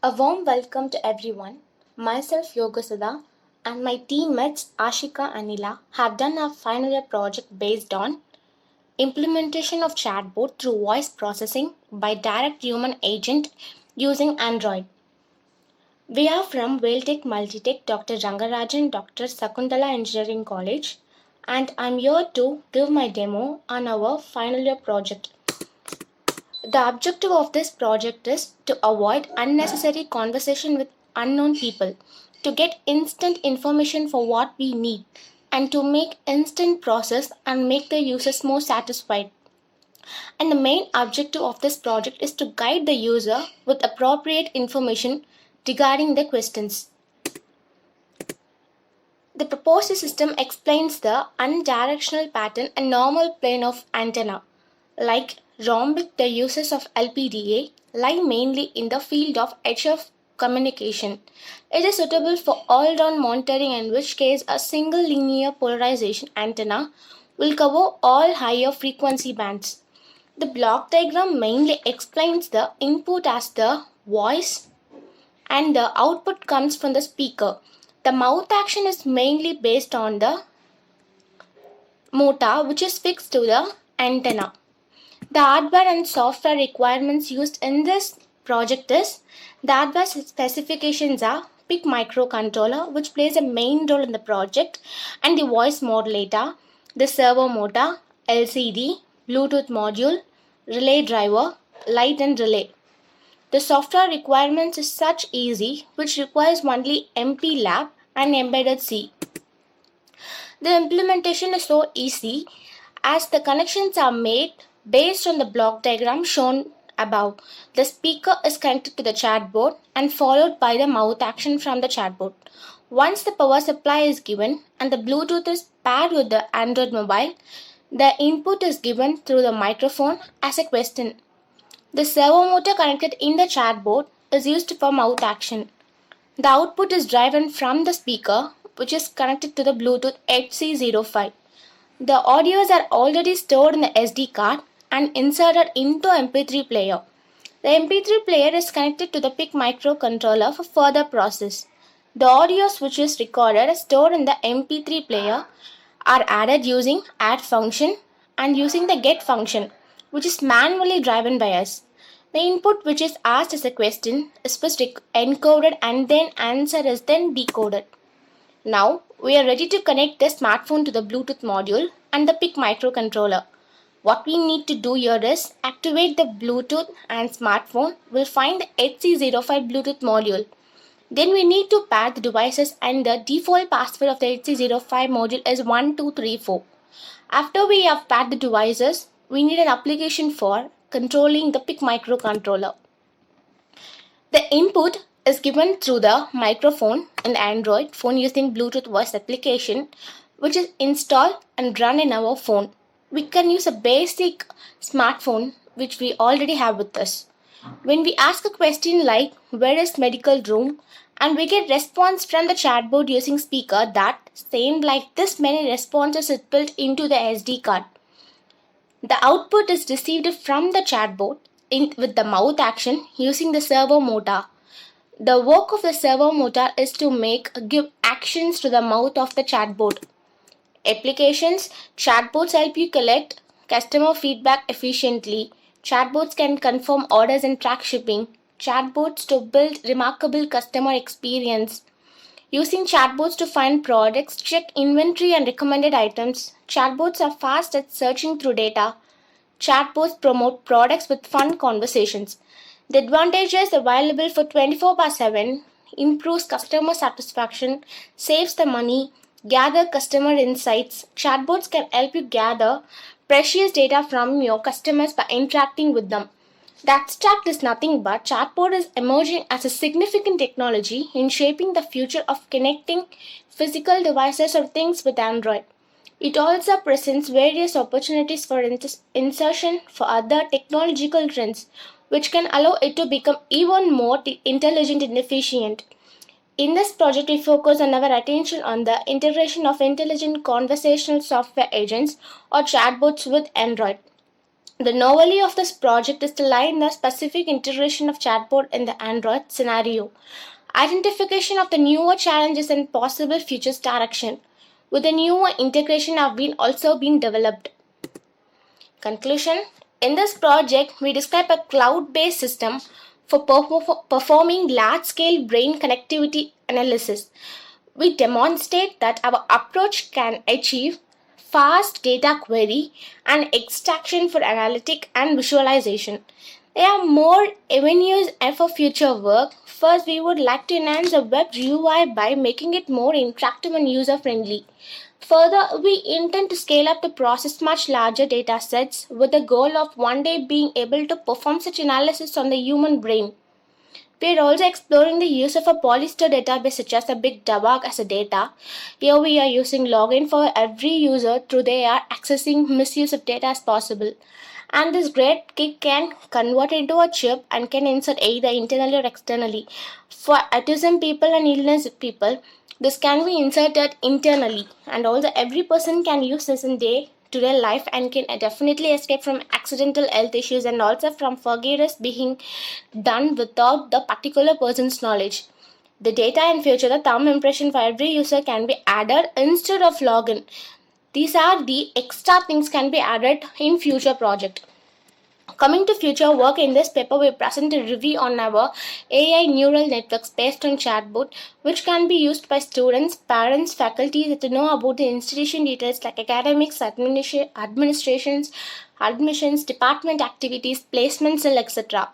A warm welcome to everyone. Myself Yogasudha and my teammates Ashika and Nila have done our final year project based on implementation of chatbot through voice processing by direct human agent using Android. We are from Vailtech Multitech Dr. Rangarajan Dr. Sakuntala Engineering College and I'm here to give my demo on our final year project. The objective of this project is to avoid unnecessary conversation with unknown people, to get instant information for what we need, and to make instant process and make the users more satisfied. And the main objective of this project is to guide the user with appropriate information regarding the questions. The proposed system explains the unidirectional pattern and normal plane of antenna. Like rhombic, the uses of LPDA lie mainly in the field of HF communication. It is suitable for all-round monitoring, in which case a single linear polarization antenna will cover all higher frequency bands. The block diagram mainly explains the input as the voice and the output comes from the speaker. The mouth action is mainly based on the motor which is fixed to the antenna. The hardware and software requirements used in this project is the hardware specifications are PIC microcontroller, which plays a main role in the project, and the voice modulator, the servo motor, LCD, Bluetooth module, relay driver, light and relay. The software requirements is such easy, which requires only MPLAB and embedded C. The implementation is so easy as the connections are made based on the block diagram shown above. The speaker is connected to the chatbot and followed by the mouth action from the chatbot. Once the power supply is given and the Bluetooth is paired with the Android mobile, the input is given through the microphone as a question. The servo motor connected in the chatbot is used for mouth action. The output is driven from the speaker, which is connected to the Bluetooth HC05. The audios are already stored in the SD card and inserted into MP3 player. The MP3 player is connected to the PIC microcontroller for further process. The audios which is recorded are stored in the MP3 player are added using add function and using the get function, which is manually driven by us. The input which is asked as a question is first encoded and then answer is then decoded. Now we are ready to connect the smartphone to the Bluetooth module and the PIC microcontroller. What we need to do here is activate the Bluetooth and smartphone will find the HC05 Bluetooth module. Then we need to pair the devices and the default password of the HC05 module is 1234. After we have paired the devices, we need an application for controlling the PIC microcontroller. The input is given through the microphone in the Android phone using Bluetooth voice application, which is installed and run in our phone. We can use a basic smartphone which we already have with us. When we ask a question like where is medical room and we get response from the chatbot using speaker, that same like this many responses is built into the SD card. The output is received from the chatbot with the mouth action using the servo motor. The work of the servo motor is to give actions to the mouth of the chatbot. Applications: chatbots help you collect customer feedback efficiently. Chatbots can confirm orders and track shipping. Chatbots to build remarkable customer experience. Using chatbots to find products, check inventory and recommended items. Chatbots are fast at searching through data. Chatbots promote products with fun conversations. The advantages available for 24/7 improves customer satisfaction, saves the money, gather customer insights. Chatbots can help you gather precious data from your customers by interacting with them. The abstract is nothing but chatbot is emerging as a significant technology in shaping the future of connecting physical devices or things with Android. It also presents various opportunities for insertion for other technological trends, which can allow it to become even more intelligent and efficient. In this project, we focus on our attention on the integration of intelligent conversational software agents or chatbots with Android. The novelty of this project is to lie in the specific integration of chatbot in the Android scenario, identification of the newer challenges and possible futures direction, with the newer integration have been also been developed. Conclusion. In this project, we describe a cloud-based system for performing large-scale brain connectivity analysis. We demonstrate that our approach can achieve fast data query and extraction for analytic and visualization. There are more avenues for future work. First, we would like to enhance the web UI by making it more interactive and user-friendly. Further, we intend to scale up to process much larger data sets with the goal of one day being able to perform such analysis on the human brain. We are also exploring the use of a polyester database such as a big data as a data. Here we are using login for every user through they are accessing misuse of data as possible. And this great kit can convert into a chip and can insert either internally or externally. For autism people and illness people, this can be inserted internally, and also every person can use this in day-to-day life and can definitely escape from accidental health issues and also from forgiveness being done without the particular person's knowledge. The data in future, the thumb impression for every user can be added instead of login. These are the extra things can be added in future project. Coming to future work, in this paper we present a review on our AI neural networks based on chatbot, which can be used by students, parents, faculty to know about the institution details like academics, administrations, admissions, department activities, placements, etc.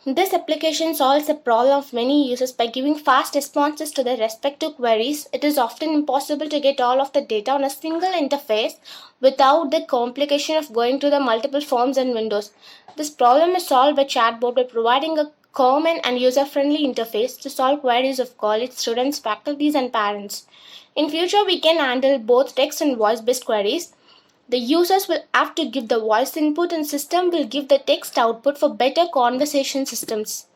This application solves the problem of many users by giving fast responses to their respective queries. It is often impossible to get all of the data on a single interface without the complication of going to the multiple forms and windows. This problem is solved by chatbot by providing a common and user-friendly interface to solve queries of college students, faculties, and parents. In future, we can handle both text and voice-based queries. The users will have to give the voice input and system will give the text output for better conversation systems.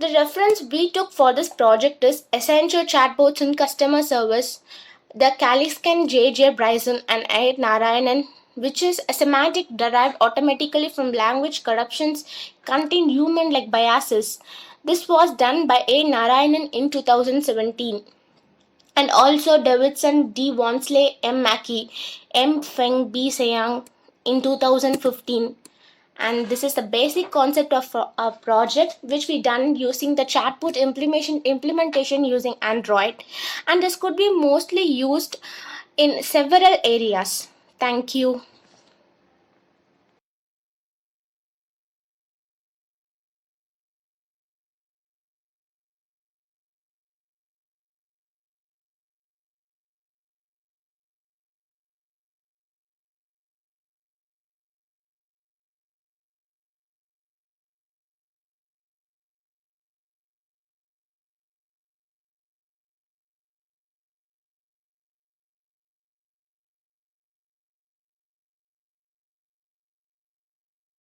The reference we took for this project is Essential Chatbots in Customer Service, the Kaliskan J.J. Bryson and A. Narayanan, which is a semantic derived automatically from language corruptions contain human-like biases. This was done by A. Narayanan in 2017. And also Davidson, D. Wonsley, M. Mackey, M. Feng, B. Sayang in 2015. And this is the basic concept of a project which we done using the chatbot implementation using Android. And this could be mostly used in several areas. Thank you.